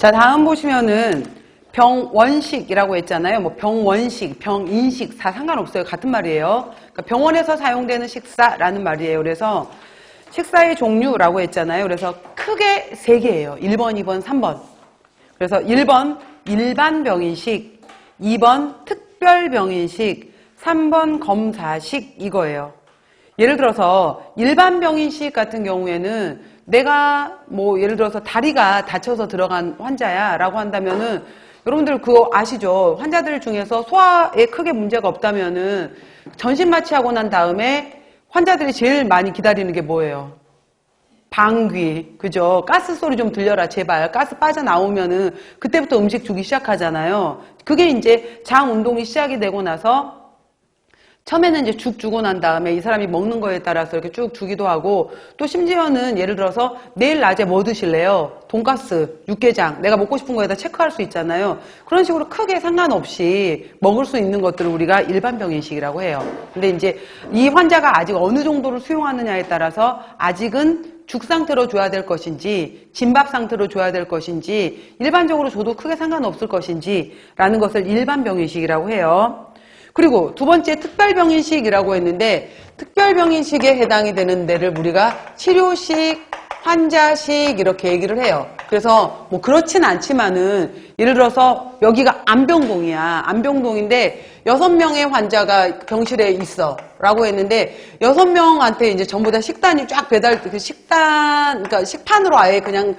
자, 다음 보시면은 병원식이라고 했잖아요. 뭐 병원식, 병인식 다 상관없어요. 같은 말이에요. 그러니까 병원에서 사용되는 식사라는 말이에요. 그래서 식사의 종류라고 했잖아요. 그래서 크게 3개예요. 1번, 2번, 3번. 그래서 1번 일반 병인식, 2번 특별 병인식, 3번 검사식 이거예요. 예를 들어서 일반 병인식 같은 경우에는 내가 뭐 예를 들어서 다리가 다쳐서 들어간 환자야 라고 한다면은 여러분들 그거 아시죠? 환자들 중에서 소화에 크게 문제가 없다면은 전신 마취하고 난 다음에 환자들이 제일 많이 기다리는 게 뭐예요? 방귀, 그죠? 가스 소리 좀 들려라, 제발. 가스 빠져나오면은 그때부터 음식 주기 시작하잖아요. 그게 이제 장 운동이 시작이 되고 나서 처음에는 이제 죽 주고 난 다음에 이 사람이 먹는 거에 따라서 이렇게 쭉 주기도 하고 또 심지어는 예를 들어서 내일 낮에 뭐 드실래요? 돈가스, 육개장, 내가 먹고 싶은 거에다 체크할 수 있잖아요. 그런 식으로 크게 상관없이 먹을 수 있는 것들을 우리가 일반 병인식이라고 해요. 근데 이제 이 환자가 아직 어느 정도를 수용하느냐에 따라서 아직은 죽 상태로 줘야 될 것인지 진밥 상태로 줘야 될 것인지 일반적으로 줘도 크게 상관없을 것인지 라는 것을 일반 병인식이라고 해요. 그리고 두 번째 특별병인식이라고 했는데 특별병인식에 해당이 되는 데를 우리가 치료식, 환자식 이렇게 얘기를 해요. 그래서 뭐 그렇진 않지만은 예를 들어서 여기가 암병동이야. 암병동인데 6명의 환자가 병실에 있어 라고 했는데 6명한테 이제 전부 다 식단이 쫙 그러니까 식판으로 아예 그냥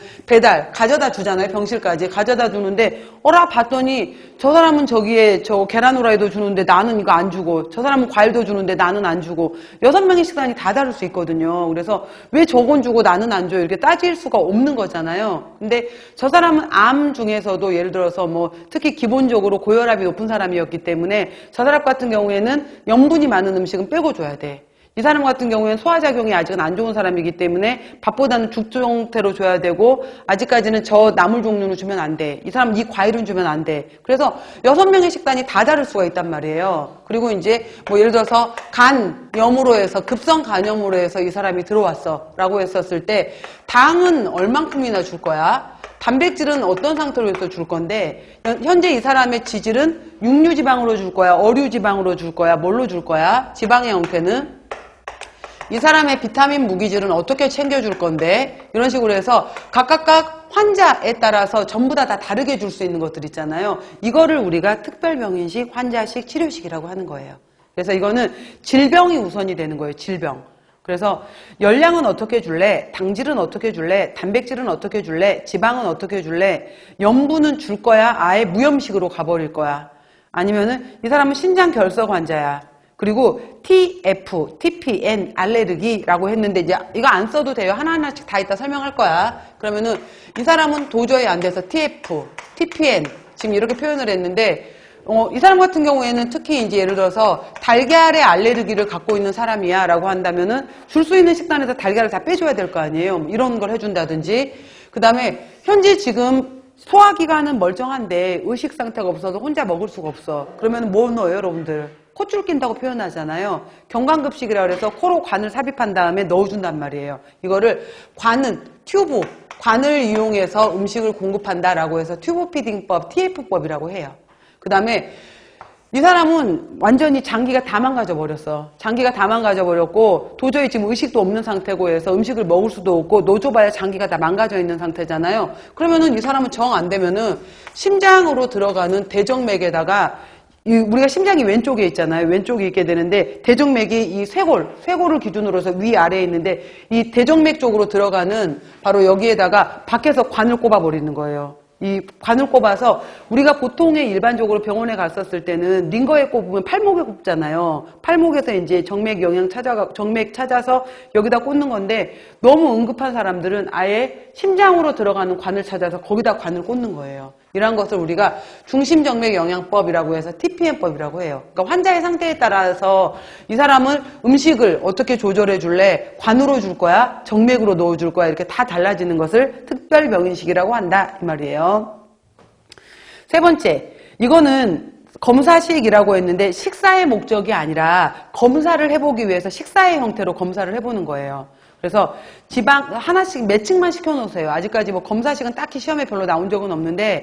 가져다 주잖아요. 병실까지 가져다 주는데 어라 봤더니 저 사람은 저기에 저 계란 후라이도 주는데 나는 이거 안 주고 저 사람은 과일도 주는데 나는 안 주고 6명의 식단이 다 다를 수 있거든요. 그래서 왜 저건 주고 나는 안 줘요? 이렇게 따질 수가 없는 거잖아요. 근데 저 사람은 암 중에서도 예를 들어서 뭐 특히 기본적으로 고혈압이 높은 사람이었기 때문에 저 사람 같은 경우에는 염분이 많은 음식은 빼고 줘야 돼. 이 사람 같은 경우에는 소화작용이 아직은 안 좋은 사람이기 때문에 밥보다는 죽 형태로 줘야 되고 아직까지는 저 나물 종류는 주면 안 돼. 이 사람은 이 과일은 주면 안 돼. 그래서 6명의 식단이 다 다를 수가 있단 말이에요. 그리고 이제 뭐 예를 들어서 간염으로 해서 급성 간염으로 해서 이 사람이 들어왔어 라고 했었을 때 당은 얼만큼이나 줄 거야? 단백질은 어떤 상태로 해서 줄 건데 현재 이 사람의 지질은 육류지방으로 줄 거야? 어류지방으로 줄 거야? 뭘로 줄 거야? 지방의 형태는? 이 사람의 비타민 무기질은 어떻게 챙겨줄 건데 이런 식으로 해서 각각 환자에 따라서 전부 다 다르게 줄 수 있는 것들 있잖아요. 이거를 우리가 특별병인식, 환자식, 치료식이라고 하는 거예요. 그래서 이거는 질병이 우선이 되는 거예요. 질병. 그래서 열량은 어떻게 줄래? 당질은 어떻게 줄래? 단백질은 어떻게 줄래? 지방은 어떻게 줄래? 염분은 줄 거야? 아예 무염식으로 가버릴 거야? 아니면은 이 사람은 신장 결석 환자야. 그리고 TF, TPN, 알레르기라고 했는데 이제 이거 안 써도 돼요. 하나하나씩 다 이따 설명할 거야. 그러면은 이 사람은 도저히 안 돼서 TF, TPN 지금 이렇게 표현을 했는데 이 사람 같은 경우에는 특히 이제 예를 들어서 달걀에 알레르기를 갖고 있는 사람이야 라고 한다면은 줄 수 있는 식단에서 달걀을 다 빼줘야 될 거 아니에요. 이런 걸 해준다든지. 그 다음에 현재 지금 소화기관은 멀쩡한데 의식 상태가 없어서 혼자 먹을 수가 없어. 그러면 뭐 넣어요, 여러분들? 콧줄 낀다고 표현하잖아요. 경관급식이라고 해서 코로 관을 삽입한 다음에 넣어준단 말이에요. 이거를 관을 이용해서 음식을 공급한다라고 해서 튜브 피딩법, TF법이라고 해요. 그 다음에 이 사람은 완전히 장기가 다 망가져 버렸어. 장기가 다 망가져 버렸고 도저히 지금 의식도 없는 상태고 해서 음식을 먹을 수도 없고 넣어줘봐야 장기가 다 망가져 있는 상태잖아요. 그러면은 이 사람은 정 안 되면은 심장으로 들어가는 대정맥에다가 우리가 심장이 왼쪽에 있잖아요. 왼쪽에 있게 되는데 대정맥이 이 쇄골을 기준으로 해서 위아래에 있는데 이 대정맥 쪽으로 들어가는 바로 여기에다가 밖에서 관을 꼽아버리는 거예요. 이 관을 꼽아서 우리가 보통의 일반적으로 병원에 갔었을 때는 링거에 꼽으면 팔목에 꼽잖아요. 팔목에서 이제 정맥 찾아서 여기다 꽂는 건데 너무 응급한 사람들은 아예 심장으로 들어가는 관을 찾아서 거기다 관을 꽂는 거예요. 이러한 것을 우리가 중심정맥영양법이라고 해서 TPM법이라고 해요. 그러니까 환자의 상태에 따라서 이 사람은 음식을 어떻게 조절해 줄래? 관으로 줄 거야? 정맥으로 넣어 줄 거야? 이렇게 다 달라지는 것을 특별병인식이라고 한다 이 말이에요. 세 번째, 이거는 검사식이라고 했는데 식사의 목적이 아니라 검사를 해보기 위해서 식사의 형태로 검사를 해보는 거예요. 그래서 지방 하나씩 매칭만 시켜놓으세요. 아직까지 뭐 검사식은 딱히 시험에 별로 나온 적은 없는데